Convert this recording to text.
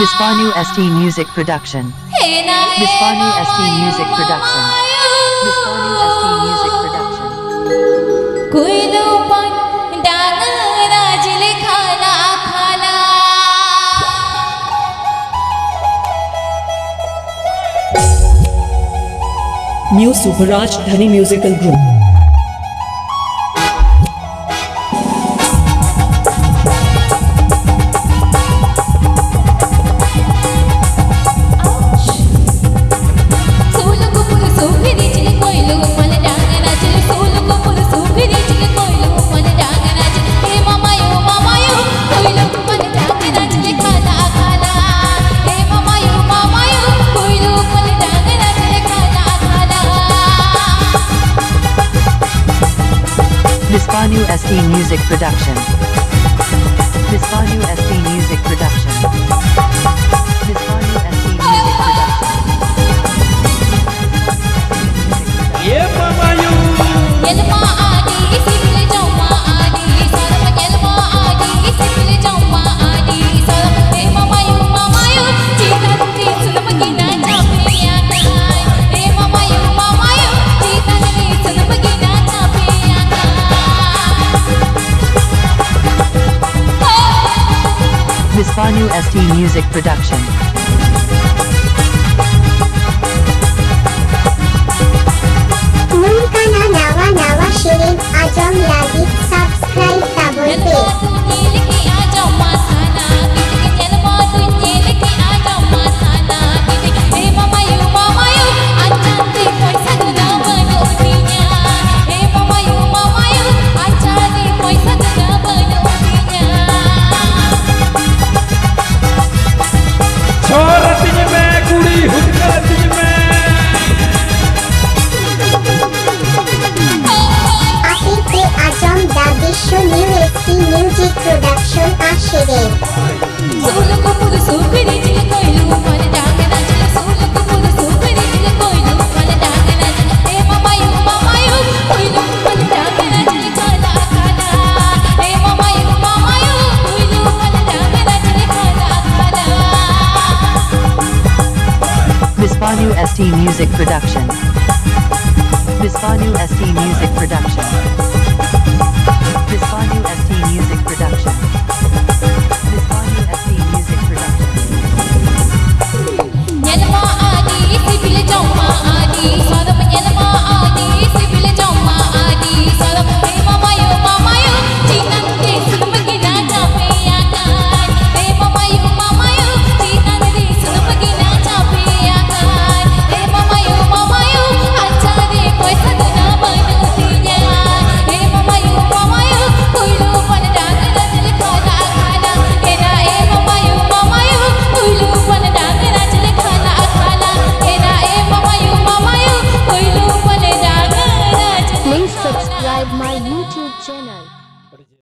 Bispanu ST Music Production. Bispanu ST Music Production. Bispanu ST Music Production. कोई लोपन डांगरा जिले खाना खाना New Superraj Dhani Musical Group. Bispanu ST Music Production. Bispanu ST Music Production. Bispanu ST Music Production. Yeah, Mamayu. Yelma adi, simple jomma adi, salam yelma adi, simple jomma adi, salam hey Mamayu Mamayu, chita nuti sulam gina chapiya kai, hey Mamayu Mamayu, chita nuti sulam gina chapiya kai. Bispanu ST Music Production. Nunca na nawa shirin ajam lagi subscribe tabur Yelma tunyi liki aja masana, kitik yelma tunyi liki aja masana, kitik hey Mamayu Mamayu, anjati paisa guna banutinya, hey Mamayu Mamayu, anjati paisa guna banutinya. छोरा तिज में कुड़ी हुक्का तिज में Ahipe ajam da Bishu New ST Music Production ashirin. Solo ko puro superi jil koilu mane dagana jil solo ko puro superi jil koilu mane dagana jil hey Mamayu Mamayu koilu mane dagana jil khala khala hey Mamayu Mamayu koilu mane dagana jil khala khala. Bispanu ST Music Production. Bispanu ST Music Production.